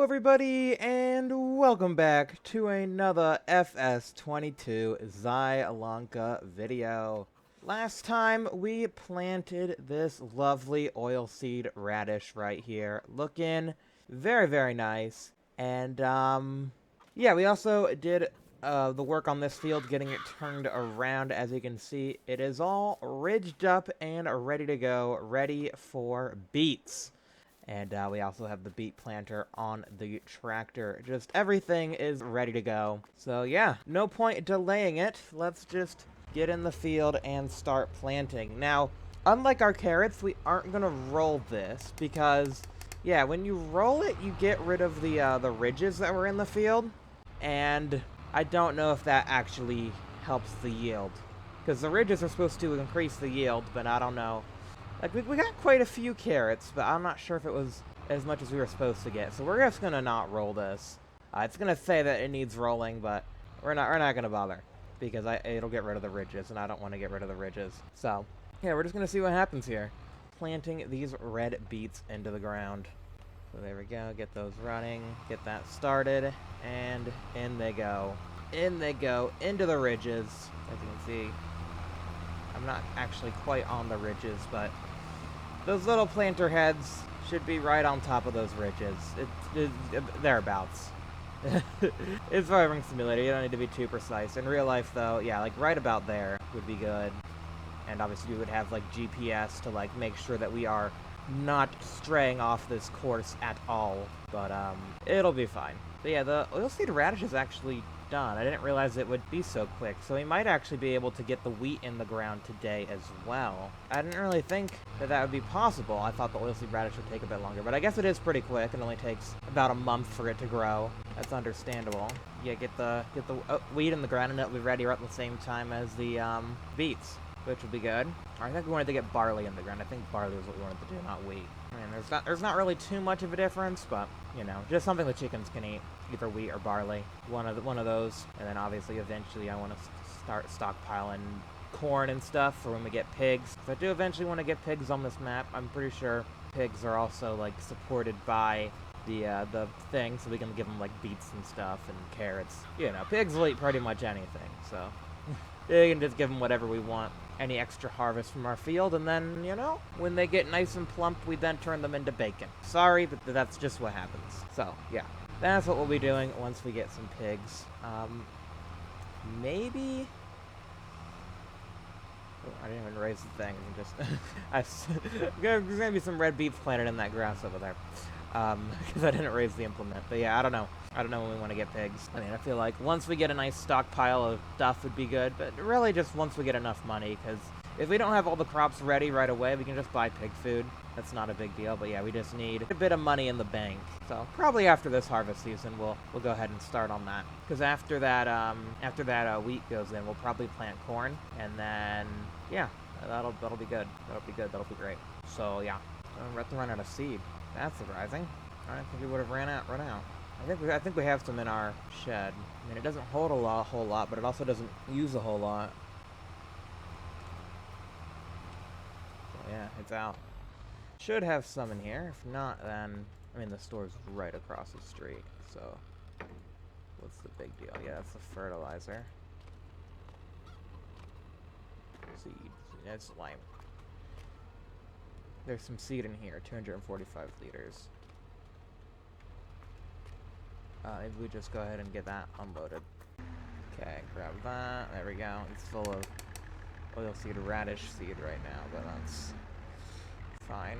Hello everybody, and welcome back to another FS22 Zielonka video. Last time we planted this lovely oilseed radish right here, looking very, very nice. And yeah, we also did the work on this field, getting it turned around. As you can see, it is all ridged up and ready to go, ready for beets. And we also have the beet planter on the tractor. Just everything is ready to go. So yeah, no point delaying it. Let's just get in the field and start planting. Now, unlike our carrots, we aren't going to roll this because, yeah, when you roll it, you get rid of the ridges that were in the field. And I don't know if that actually helps the yield. Because the ridges are supposed to increase the yield, but I don't know. Like, we got quite a few carrots, but I'm not sure if it was as much as we were supposed to get. So we're just going to not roll this. It's going to say that it needs rolling, but we're not going to bother. Because it'll get rid of the ridges, and I don't want to get rid of the ridges. So, yeah, we're just going to see what happens here. Planting these red beets into the ground. So there we go. Get those running. Get that started. And in they go. In they go. Into the ridges. As you can see, I'm not actually quite on the ridges, but those little planter heads should be right on top of those ridges. Thereabouts. It's Farming Simulator, you don't need to be too precise. In real life, though, yeah, like right about there would be good. And obviously we would have, like, GPS to, like, make sure that we are not straying off this course at all. But, it'll be fine. But yeah, the oilseed radish is actually done. I didn't realize it would be so quick, so we might actually be able to get the wheat in the ground today as well. I didn't really think that that would be possible. I thought the oilseed radish would take a bit longer, but I guess it is pretty quick. It only takes about a month for it to grow. That's understandable. Yeah, get the wheat in the ground, and it'll be ready right at the same time as the beets, which will be good. I think we wanted to get barley in the ground. I think barley was what we wanted to do, not wheat. I mean, there's not really too much of a difference, but you know, just something the chickens can eat, either wheat or barley. One of those, and then obviously eventually I want to start stockpiling corn and stuff for when we get pigs. So I do eventually want to get pigs on this map. I'm pretty sure pigs are also like supported by the thing, so we can give them like beets and stuff and carrots. You know, pigs will eat pretty much anything, so you can just give them whatever we want. Any extra harvest from our field, and then, you know, when they get nice and plump, we then turn them into bacon. Sorry, but that's just what happens. So, yeah. That's what we'll be doing once we get some pigs. Maybe... Oh, I didn't even raise the thing. There's gonna be some red beets planted in that grass over there. Because I didn't raise the implement. But yeah, I don't know. I don't know when we want to get pigs. I mean, I feel like once we get a nice stockpile of stuff would be good, but really just once we get enough money, because if we don't have all the crops ready right away, we can just buy pig food. That's not a big deal, but yeah, we just need a bit of money in the bank. So probably after this harvest season, we'll go ahead and start on that. Because after that wheat goes in, we'll probably plant corn, and then yeah, that'll be good. That'll be good. That'll be great. So yeah, we're about to run out of seed. That's surprising. I think we would have run out. I think we have some in our shed. I mean, it doesn't hold a whole lot, but it also doesn't use a whole lot. So yeah, it's out. Should have some in here. If not, then I mean the store's right across the street. So what's the big deal? Yeah, that's the fertilizer. Seed. It's lime. There's some seed in here. 245 liters. Maybe we just go ahead and get that unloaded. Okay, grab that. There we go. It's full of oilseed radish seed right now, but that's fine.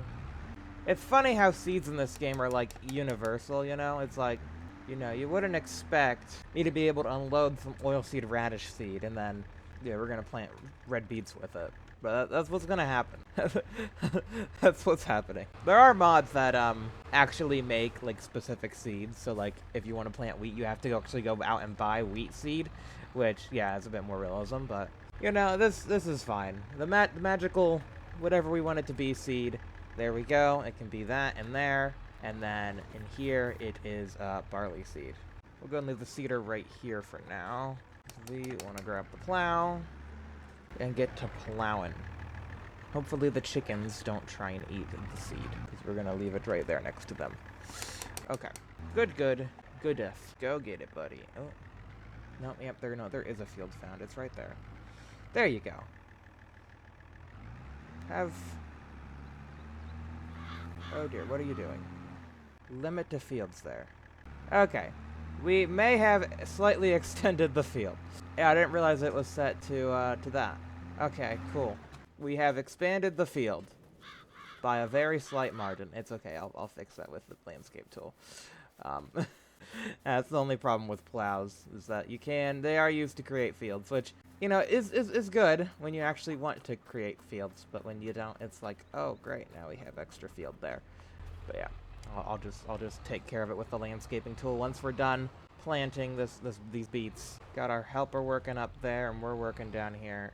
It's funny how seeds in this game are, like, universal, you know? It's like, you know, you wouldn't expect me to be able to unload some oilseed radish seed, and then, yeah, we're gonna plant red beets with it. But that's what's gonna happen. That's what's happening. There are mods that actually make like specific seeds. So like if you want to plant wheat, you have to actually go out and buy wheat seed, which yeah, is a bit more realism. But you know, this is fine. The magical whatever we want it to be seed. There we go. It can be that in there, and then in here it is barley seed. We'll go and leave the seeder right here for now. We want to grab the plow and get to plowing. Hopefully the chickens don't try and eat the seed, because we're going to leave it right there next to them. Okay. Good, good. Good F. Go get it, buddy. Oh. No, yep, there is a field found. It's right there. There you go. Oh dear, what are you doing? Limit to fields there. Okay. We may have slightly extended the field. Yeah, I didn't realize it was set to that. Okay, cool. We have expanded the field by a very slight margin. It's okay, I'll fix that with the landscape tool. That's the only problem with plows, is that they are used to create fields, which, you know, is good when you actually want to create fields, but when you don't, it's like, oh great, now we have extra field there. But yeah, I'll just take care of it with the landscaping tool once we're done planting these beets. Got our helper working up there, and we're working down here.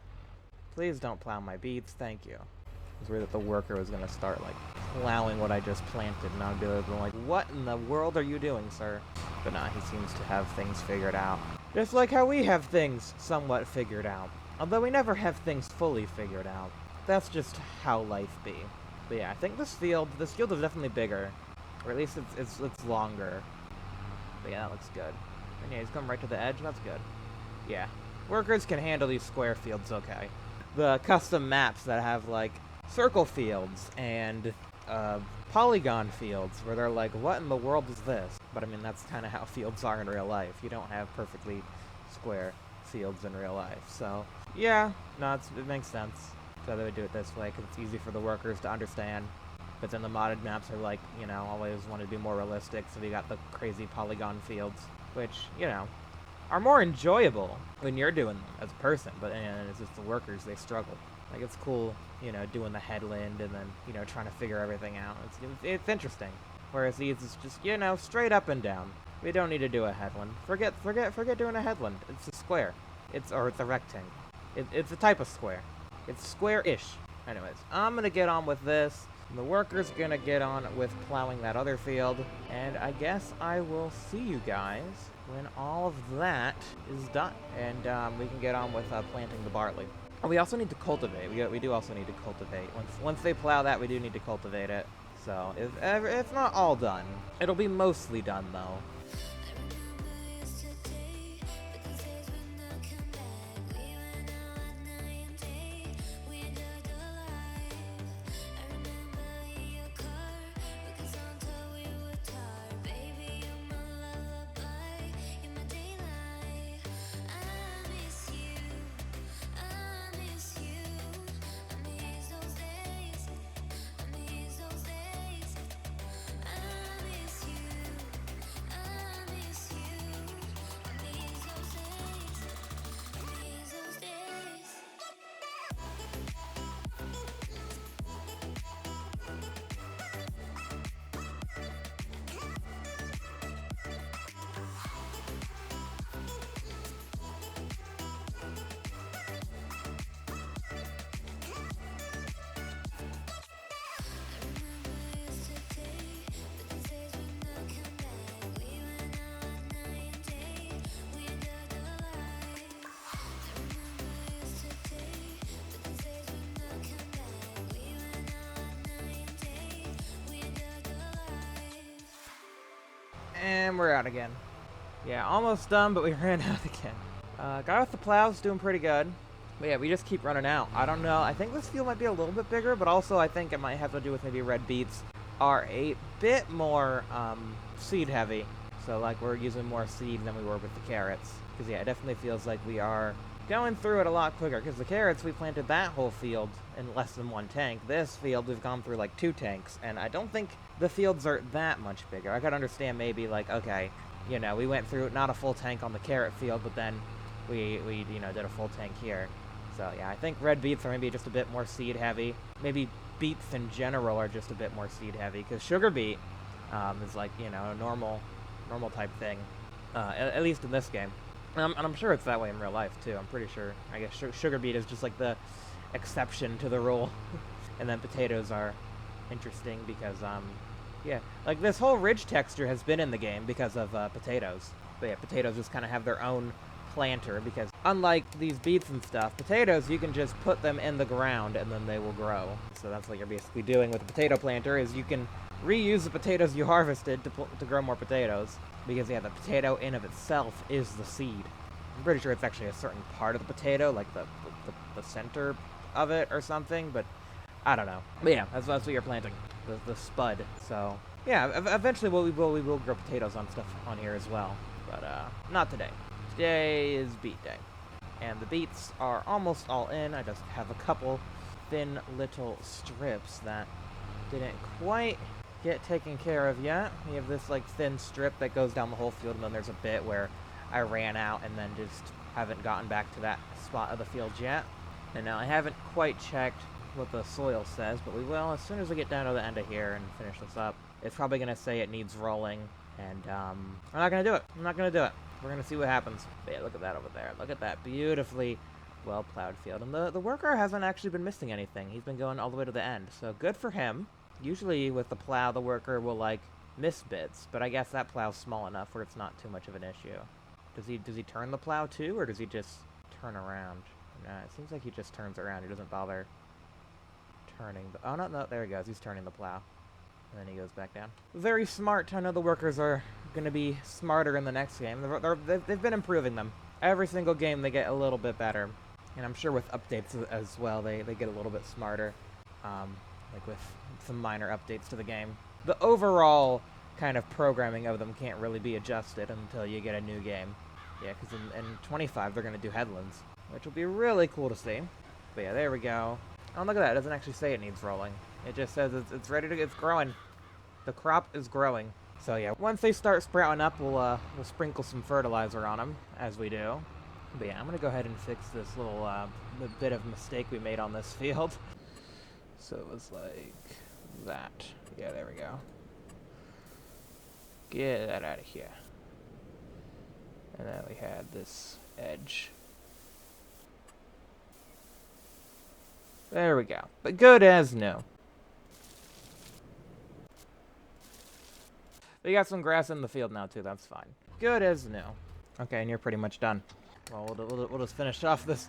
Please don't plow my beets, thank you. I was worried that the worker was gonna start like plowing what I just planted, and I'd be like, what in the world are you doing, sir? But nah, he seems to have things figured out. Just like how we have things somewhat figured out. Although we never have things fully figured out. That's just how life be. But yeah, I think this field is definitely bigger. Or at least it's longer. But yeah, that looks good. And yeah, he's coming right to the edge, that's good. Yeah. Workers can handle these square fields okay. The custom maps that have like circle fields and polygon fields where they're like, what in the world is this? But I mean, that's kind of how fields are in real life. You don't have perfectly square fields in real life. So yeah, no, it makes sense. So they would do it this way because it's easy for the workers to understand. But then the modded maps are like, you know, always want to be more realistic, so we got the crazy polygon fields, which, you know, are more enjoyable when you're doing them as a person, but and it's just the workers, they struggle. Like, it's cool, you know, doing the headland and then, you know, trying to figure everything out. It's interesting. Whereas these is just, you know, straight up and down. We don't need to do a headland. Forget doing a headland. It's a square. It's a rectangle. It's a type of square. It's square-ish. Anyways, I'm gonna get on with this. The worker's gonna get on with plowing that other field. And I guess I will see you guys when all of that is done. And we can get on with planting the barley. And we also need to cultivate. We do also need to cultivate. Once they plow that, we do need to cultivate it. So it's not all done. It'll be mostly done though. And we're out again. Yeah, almost done, but we ran out again. Guy with the plow's doing pretty good. But yeah, we just keep running out. I don't know. I think this field might be a little bit bigger, but also I think it might have to do with maybe red beets are a bit more seed heavy. So like we're using more seed than we were with the carrots. Because yeah, it definitely feels like we are going through it a lot quicker. Because the carrots, we planted that whole field in less than 1 tank. This field, we've gone through like 2 tanks. And I don't think the fields are that much bigger. I could understand maybe like, okay, you know, we went through not a full tank on the carrot field, but then we you know, did a full tank here. So yeah, I think red beets are maybe just a bit more seed heavy. Maybe beets in general are just a bit more seed heavy. Because sugar beet is like, you know, a normal type thing. At least in this game. And I'm sure it's that way in real life too. I'm pretty sure. I guess sugar beet is just like the exception to the rule. And then potatoes are interesting because yeah, like this whole ridge texture has been in the game because of potatoes. But yeah, potatoes just kind of have their own planter because unlike these beets and stuff, potatoes, you can just put them in the ground and then they will grow. So that's what you're basically doing with the potato planter is you can reuse the potatoes you harvested to grow more potatoes. Because, yeah, the potato in of itself is the seed. I'm pretty sure it's actually a certain part of the potato, like the center of it or something, but I don't know. But yeah, that's what you're planting, the spud. So, yeah, eventually we will grow potatoes on stuff on here as well, but not today. Today is beet day. And the beets are almost all in. I just have a couple thin little strips that didn't quite get taken care of yet. We have this like thin strip that goes down the whole field, and then there's a bit where I ran out and then just haven't gotten back to that spot of the field yet. And now I haven't quite checked what the soil says, but we will as soon as we get down to the end of here and finish this up. It's probably going to say it needs rolling, and I'm not going to do it. I'm not going to do it. We're going to see what happens. But yeah, look at that over there. Look at that beautifully well-plowed field. And the worker hasn't actually been missing anything. He's been going all the way to the end, so good for him. Usually with the plow, the worker will, like, miss bits, but I guess that plow's small enough where it's not too much of an issue. Does he turn the plow too, or does he just turn around? Nah, it seems like he just turns around. He doesn't bother turning the... Oh, no, there he goes. He's turning the plow. And then he goes back down. Very smart. I know the workers are going to be smarter in the next game. They've been improving them. Every single game they get a little bit better. And I'm sure with updates as well, they get a little bit smarter. Like with some minor updates to the game. The overall kind of programming of them can't really be adjusted until you get a new game. Yeah, because in 25 they're going to do headlands, which will be really cool to see. But yeah, there we go. Oh, look at that. It doesn't actually say it needs rolling. It just says it's ready to... It's growing. The crop is growing. So yeah, once they start sprouting up, we'll sprinkle some fertilizer on them, as we do. But yeah, I'm going to go ahead and fix this little bit of mistake we made on this field. So it was like that. Yeah, there we go. Get that out of here. And then we had this edge. There we go. But good as new. We got some grass in the field now, too. That's fine. Good as new. Okay, and you're pretty much done. Well, we'll just finish off this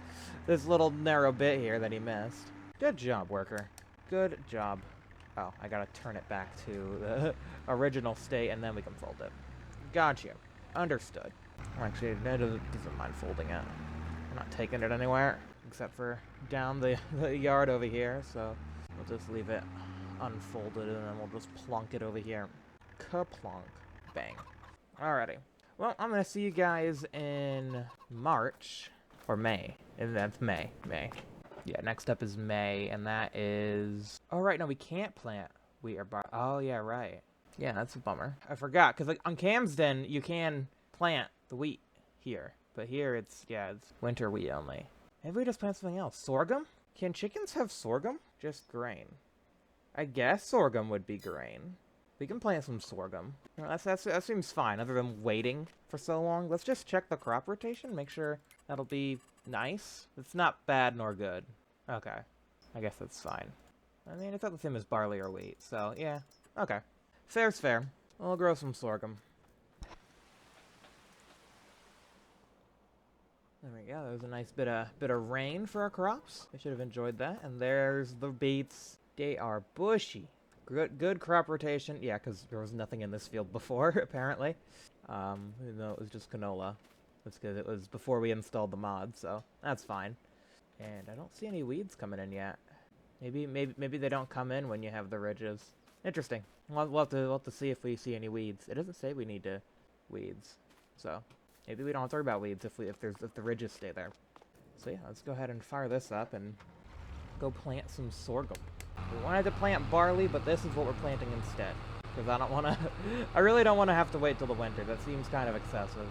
little narrow bit here that he missed. Good job, worker. Good job. Oh, I gotta turn it back to the original state, and then we can fold it. Gotcha. Understood. Well, actually, it doesn't mind folding it. I'm not taking it anywhere, except for down the yard over here, so we'll just leave it unfolded, and then we'll just plonk it over here. Ka-plonk. Bang. Alrighty. Well, I'm gonna see you guys in March, or May. And that's May. Yeah, next up is May, and that is... Oh, right, no, we can't plant wheat or barley. Oh, yeah, right. Yeah, that's a bummer. I forgot, because like, on Calmsden, you can plant the wheat here. But here, it's winter wheat only. Maybe we just plant something else. Sorghum? Can chickens have sorghum? Just grain. I guess sorghum would be grain. We can plant some sorghum. You know, that seems fine, other than waiting for so long. Let's just check the crop rotation, make sure that'll be nice. It's not bad nor good. Okay. I guess that's fine. I mean, it's not the same as barley or wheat, so yeah. Okay. Fair's fair. We'll grow some sorghum. There we go. That was a nice bit of rain for our crops. I should have enjoyed that. And there's the beets. They are bushy. Good crop rotation. Yeah, because there was nothing in this field before, apparently. Even though it was just canola. That's because it was before we installed the mod, so that's fine. And I don't see any weeds coming in yet. Maybe they don't come in when you have the ridges. Interesting. We'll have to see if we see any weeds. It doesn't say we need to weeds, so maybe we don't have to worry about weeds if the ridges stay there. So yeah, let's go ahead and fire this up and go plant some sorghum. We wanted to plant barley, but this is what we're planting instead. Because I really don't want to have to wait till the winter. That seems kind of excessive.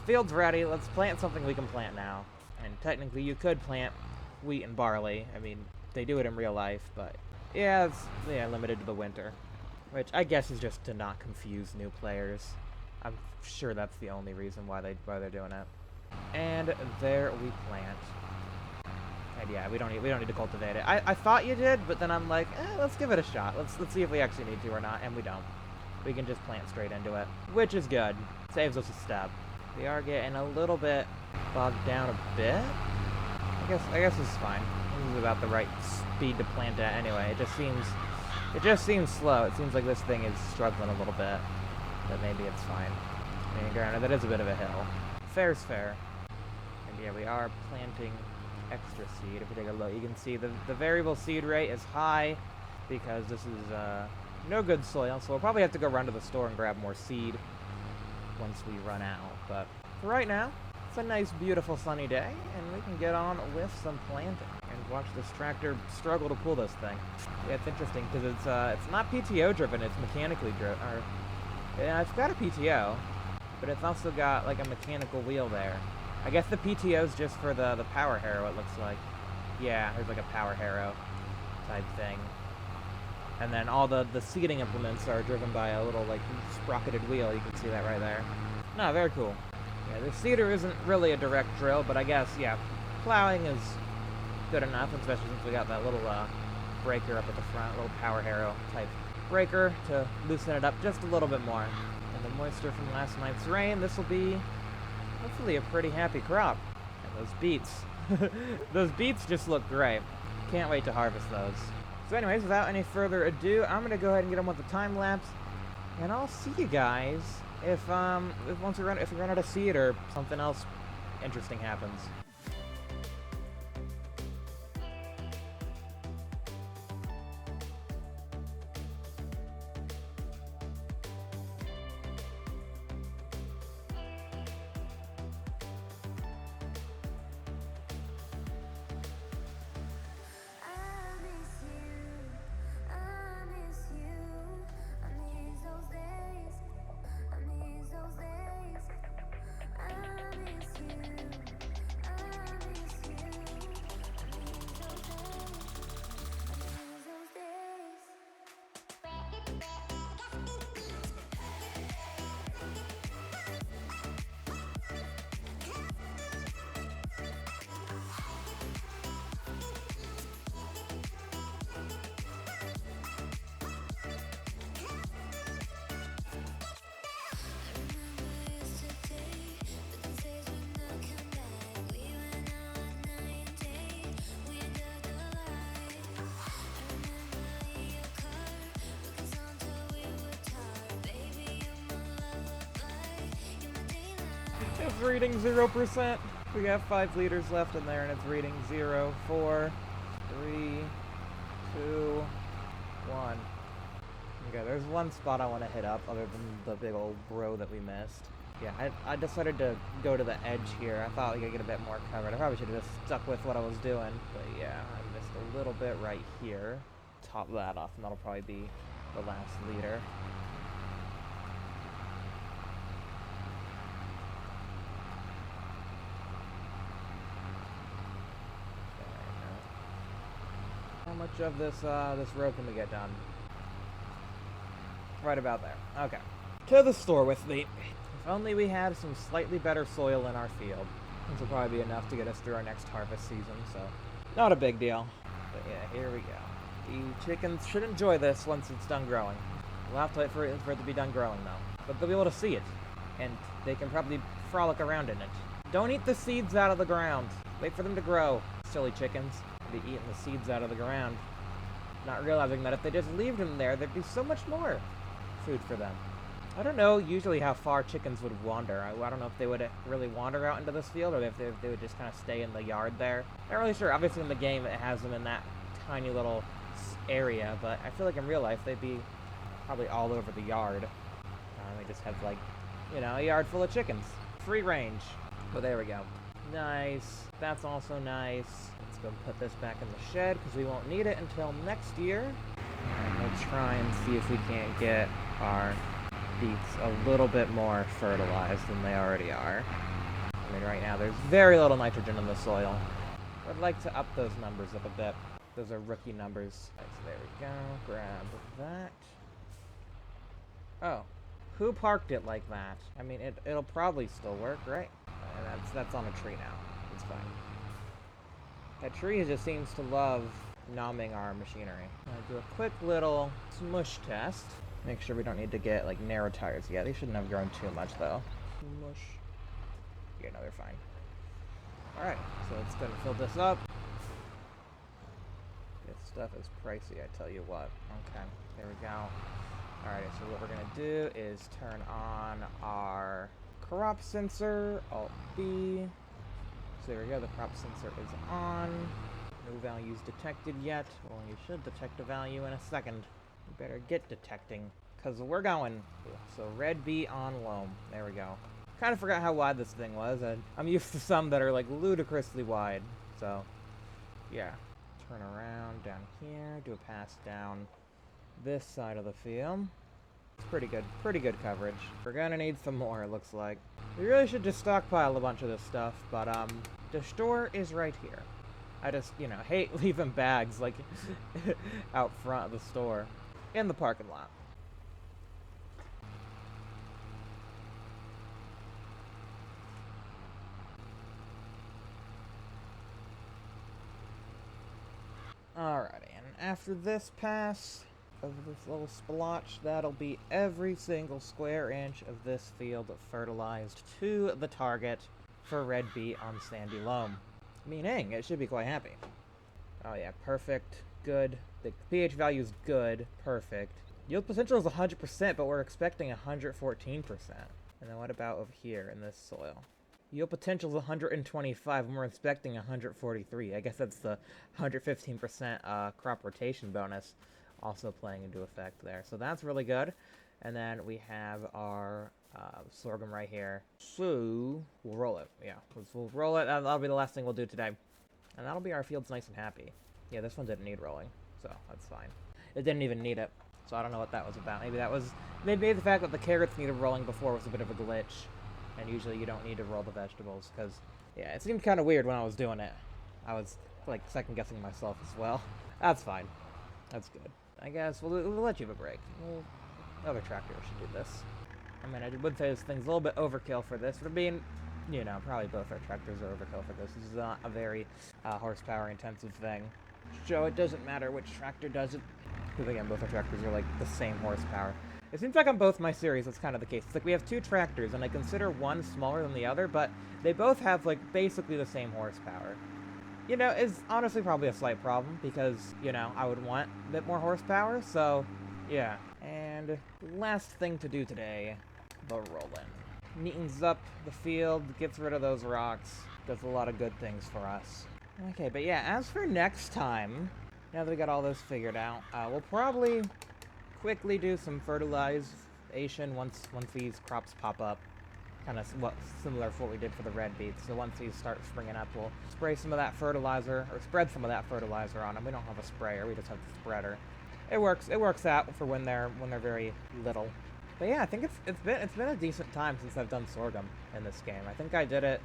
Field's ready. Let's plant something we can plant now. And technically, you could plant wheat and barley. I mean, they do it in real life, but yeah, it's limited to the winter. Which I guess is just to not confuse new players. I'm sure that's the only reason why they're doing it. And there we plant. And yeah, we don't need to cultivate it. I thought you did, but then I'm like, let's give it a shot. Let's see if we actually need to or not, and we don't. We can just plant straight into it, which is good. Saves us a step. We are getting a little bit bogged down a bit. I guess this is fine. This is about the right speed to plant at anyway. It just seems It just seems slow. It seems like this thing is struggling a little bit, but maybe it's fine. I mean, granted, that is a bit of a hill. Fair's fair. And yeah, we are planting extra seed. If we take a look, you can see the variable seed rate is high because this is no good soil, so we'll probably have to go run to the store and grab more seed once we run out. But for right now, it's a nice, beautiful, sunny day, and we can get on with some planting and watch this tractor struggle to pull this thing. Yeah, it's interesting because it's not PTO driven; it's mechanically driven. Yeah, it's got a PTO, but it's also got like a mechanical wheel there. I guess the PTO is just for the power harrow. It looks like. Yeah, there's like a power harrow type thing. And then all the seeding implements are driven by a little, like, sprocketed wheel. You can see that right there. No, very cool. Yeah, the seeder isn't really a direct drill, but I guess, yeah, plowing is good enough, especially since we got that little breaker up at the front, little power harrow type breaker to loosen it up just a little bit more. And the moisture from last night's rain, this will be hopefully a pretty happy crop. And those beets. Those beets just look great. Can't wait to harvest those. So anyways, without any further ado, I'm gonna go ahead and get on with the time lapse, and I'll see you guys if we run out of seed or something else interesting happens. It's reading 0%. We have 5 liters left in there, and it's reading 0, 4, 3, 2, 1. Okay, there's one spot I want to hit up, other than the big old row that we missed. Yeah, I decided to go to the edge here. I thought we could get a bit more covered. I probably should have just stuck with what I was doing, but yeah, I missed a little bit right here. Top that off, and that'll probably be the last liter. How much of this row can we get done? Right about there. Okay. To the store with me. If only we had some slightly better soil in our field. This will probably be enough to get us through our next harvest season, so not a big deal. But yeah, here we go. The chickens should enjoy this once it's done growing. We'll have to wait for it to be done growing, though. But they'll be able to see it, and they can probably frolic around in it. Don't eat the seeds out of the ground. Wait for them to grow, silly chickens. Be eating the seeds out of the ground, not realizing that if they just leave them there, there'd be so much more food for them. I don't know usually how far chickens would wander. I don't know if they would really wander out into this field, or if they would just kind of stay in the yard there. Not really sure. Obviously in the game it has them in that tiny little area, but I feel like in real life they'd be probably all over the yard. They just have, like, you know, a yard full of chickens. Free range. But there we go. Nice. That's also nice. Let's go put this back in the shed because we won't need it until next year. And we'll try and see if we can't get our beets a little bit more fertilized than they already are. I mean, right now there's very little nitrogen in the soil. I'd like to up those numbers up a bit. Those are rookie numbers. Right, so there we go. Grab that. Oh. Who parked it like that? I mean, it'll probably still work, right? That's on a tree now. It's fine. That tree just seems to love numbing our machinery. I'll do a quick little smush test. Make sure we don't need to get, like, narrow tires yet. They shouldn't have grown too much, though. Smush. Yeah, no, they're fine. Alright, so let's go and fill this up. This stuff is pricey, I tell you what. Okay, there we go. Alright, so what we're gonna do is turn on our crop sensor, Alt-B. So there we go, the crop sensor is on. No values detected yet. Well, you should detect a value in a second. You better get detecting, because we're going. So red beet on loam. There we go. Kind of forgot how wide this thing was. I'm used to some that are like ludicrously wide. So, yeah. Turn around down here, do a pass down this side of the field. It's pretty good coverage. We're gonna need some more, it looks like. We really should just stockpile a bunch of this stuff, but the store is right here. I just, you know, hate leaving bags, like, out front of the store. In the parking lot. Alrighty, and after this pass of this little splotch, that'll be every single square inch of this field fertilized to the target for red beet on sandy loam. Meaning, it should be quite happy. Oh yeah, perfect, good. The pH value is good, perfect. Yield potential is 100%, but we're expecting 114%. And then what about over here in this soil? Yield potential is 125, and we're expecting 143. I guess that's the 115% crop rotation bonus also playing into effect there. So that's really good. And then we have our sorghum right here. So we'll roll it. Yeah, we'll roll it. That'll be the last thing we'll do today. And that'll be our fields nice and happy. Yeah, this one didn't need rolling, so that's fine. It didn't even need it, so I don't know what that was about. Maybe the fact that the carrots needed rolling before was a bit of a glitch. And usually you don't need to roll the vegetables, because, yeah, it seemed kind of weird when I was doing it. I was, like, second-guessing myself as well. That's fine. That's good. I guess we'll let you have a break. Other tractor should do this. I mean, I would say this thing's a little bit overkill for this, but being, you know, probably both our tractors are overkill for this. This is not a very horsepower-intensive thing. So it doesn't matter which tractor does it, because, again, both our tractors are, like, the same horsepower. It seems like on both my series, that's kind of the case. It's like we have two tractors, and I consider one smaller than the other, but they both have, like, basically the same horsepower. You know, it's honestly probably a slight problem, because, you know, I would want a bit more horsepower, so, yeah. And last thing to do today, the roll-in. Neatens up the field, gets rid of those rocks, does a lot of good things for us. Okay, but yeah, as for next time, now that we got all this figured out, we'll probably quickly do some fertilization once these crops pop up. Kind of similar to what we did for the red beets. So once these start springing up, we'll spray some of that fertilizer, or spread some of that fertilizer on them. We don't have a sprayer, we just have the spreader. It works out for when they're very little. But yeah, I think it's been a decent time since I've done sorghum in this game. I think I did it.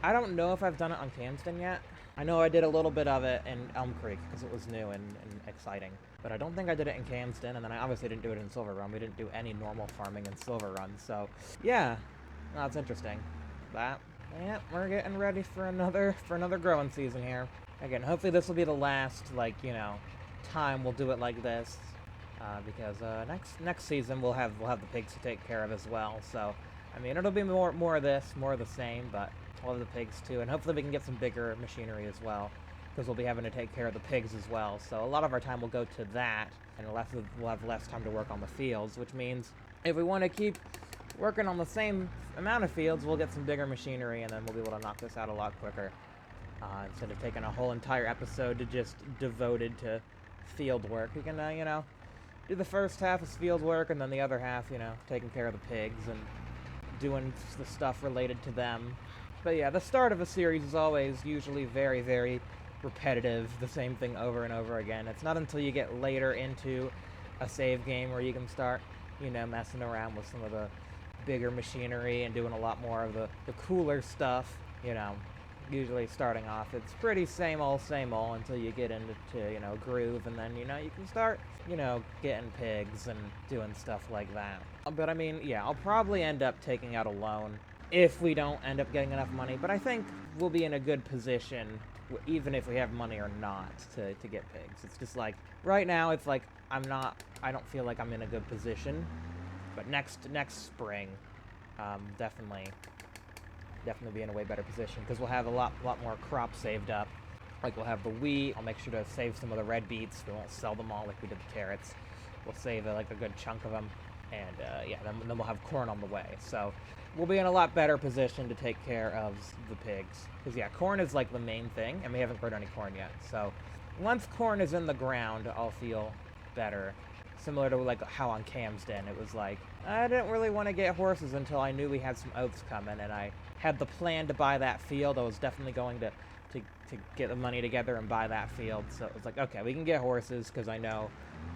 I don't know if I've done it on Calmsden yet. I know I did a little bit of it in Elm Creek because it was new and exciting. But I don't think I did it in Calmsden, and then I obviously didn't do it in Silver Run. We didn't do any normal farming in Silver Run, so yeah, that's interesting. But yeah, we're getting ready for another growing season here. Again, hopefully this will be the last, like, you know, time we'll do it like this, because next season we'll have the pigs to take care of as well. So I mean, it'll be more of this, more of the same, but we'll have the pigs too, and hopefully we can get some bigger machinery as well, because we'll be having to take care of the pigs as well. So a lot of our time will go to that, and we'll have less time to work on the fields, which means if we want to keep working on the same amount of fields, we'll get some bigger machinery, and then we'll be able to knock this out a lot quicker, instead of taking a whole entire episode to just devoted to field work. We can, you know, do the first half as field work, and then the other half, you know, taking care of the pigs and doing the stuff related to them. But yeah, the start of a series is always usually very, very repetitive, the same thing over and over again. It's not until you get later into a save game where you can start, you know, messing around with some of the bigger machinery and doing a lot more of the cooler stuff, you know. Usually starting off, it's pretty same old until you get into, you know, groove, and then, you know, you can start, you know, getting pigs and doing stuff like that. But I mean, yeah, I'll probably end up taking out a loan if we don't end up getting enough money, but I think we'll be in a good position, even if we have money or not, to get pigs. It's just like, right now, it's like, I don't feel like I'm in a good position, but next spring, definitely be in a way better position, because we'll have a lot more crops saved up, Like, we'll have the wheat. I'll make sure to save some of the red beets. We won't sell them all like we did the carrots. We'll save like a good chunk of them. And yeah, then we'll have corn on the way. So we'll be in a lot better position to take care of the pigs. Because yeah, corn is like the main thing, and we haven't grown any corn yet. So once corn is in the ground, I'll feel better. Similar to like how on Calmsden, it was like, I didn't really want to get horses until I knew we had some oats coming, and I had the plan to buy that field. I was definitely going to get the money together and buy that field. So it was like, okay, we can get horses because I know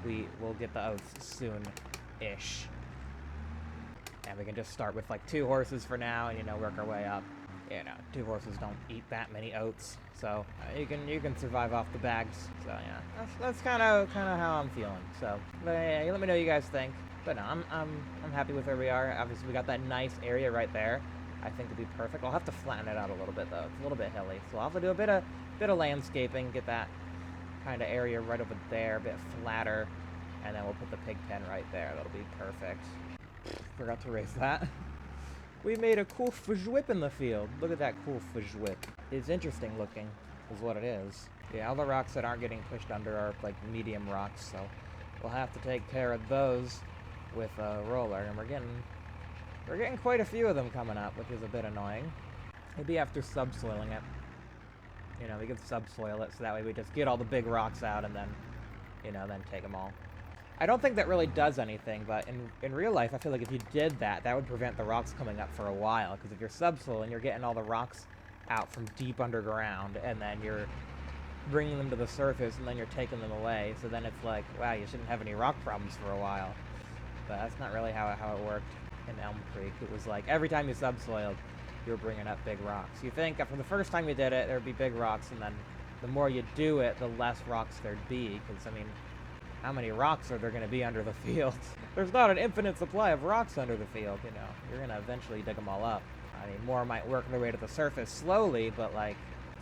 we will get the oats soon-ish. And we can just start with like 2 horses for now and, you know, work our way up. You know, 2 horses don't eat that many oats, so you can survive off the bags. So yeah, that's kind of how I'm feeling. So yeah, let me know what you guys think. But no, I'm happy with where we are. Obviously, we got that nice area right there. I think it'd be perfect. I'll have to flatten it out a little bit though. It's a little bit hilly, so I'll have to do a bit of landscaping, get that kind of area right over there, a bit flatter, and then we'll put the pig pen right there. That'll be perfect. Forgot to erase that. We made a cool whip in the field. Look at that cool whip. It's interesting looking, is what it is. Yeah, all the rocks that aren't getting pushed under are like medium rocks, so we'll have to take care of those with a roller, and we're getting quite a few of them coming up, which is a bit annoying. Maybe after subsoiling it. You know, we can subsoil it, so that way we just get all the big rocks out and then, you know, then take them all. I don't think that really does anything, but in real life, I feel like if you did that, that would prevent the rocks coming up for a while, because if you're subsoiling, you're getting all the rocks out from deep underground, and then you're bringing them to the surface, and then you're taking them away, so then it's like, wow, you shouldn't have any rock problems for a while. But that's not really how it worked in Elm Creek. It was like, every time you subsoiled, you were bringing up big rocks. You think after the first time you did it, there'd be big rocks, and then the more you do it, the less rocks there'd be, because, I mean, how many rocks are there going to be under the field? There's not an infinite supply of rocks under the field, you know. You're going to eventually dig them all up. I mean, more might work their way to the surface slowly, but, like,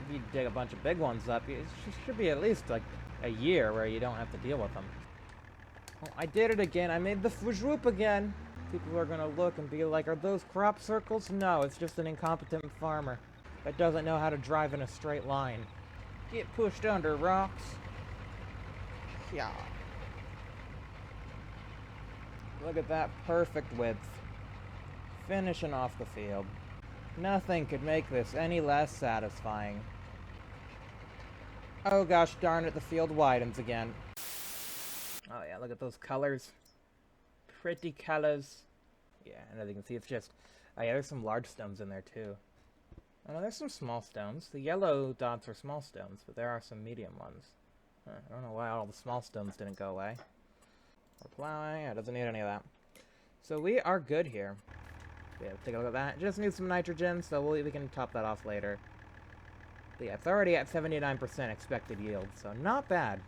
if you dig a bunch of big ones up, it should be at least, like, a year where you don't have to deal with them. Oh, I did it again. I made the fujwoop again. People are going to look and be like, are those crop circles? No, it's just an incompetent farmer that doesn't know how to drive in a straight line. Get pushed under, rocks. Yeah. Look at that perfect width. Finishing off the field. Nothing could make this any less satisfying. Oh gosh darn it, the field widens again. Oh yeah, look at those colors. Pretty colors. Yeah, and as you can see, it's just... Oh yeah, there's some large stones in there too. Oh no, there's some small stones. The yellow dots are small stones, but there are some medium ones. I don't know why all the small stones didn't go away. We're plowing. Yeah, it doesn't need any of that. So we are good here. Yeah, take a look at that. Just need some nitrogen, so we can top that off later. But yeah, it's already at 79% expected yield, so not bad.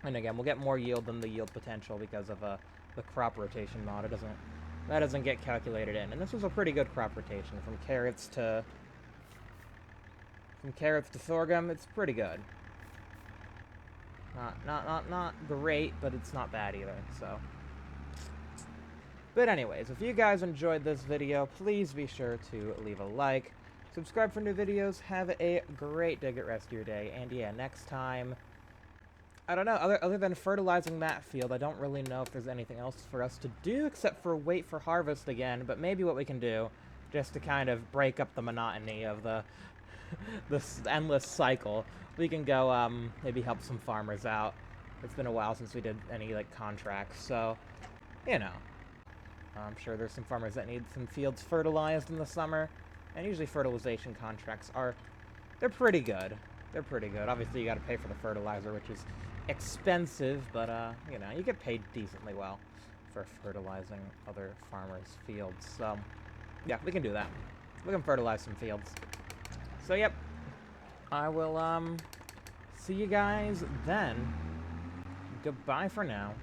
And again, we'll get more yield than the yield potential because of the crop rotation mod. That doesn't get calculated in. And this was a pretty good crop rotation from carrots to sorghum. It's pretty good. Not great, but it's not bad either, so. But anyways, if you guys enjoyed this video, please be sure to leave a like, subscribe for new videos, have a great rest of your day, and yeah, next time, I don't know, other than fertilizing that field, I don't really know if there's anything else for us to do except for wait for harvest again, but maybe what we can do, just to kind of break up the monotony of this endless cycle, we can go, maybe help some farmers out. It's been a while since we did any, like, contracts, so, you know. I'm sure there's some farmers that need some fields fertilized in the summer, and usually fertilization contracts they're pretty good. They're pretty good. Obviously, you gotta pay for the fertilizer, which is expensive, but, you know, you get paid decently well for fertilizing other farmers' fields, so, yeah, we can do that. We can fertilize some fields. So, yep. I will, see you guys then. Goodbye for now.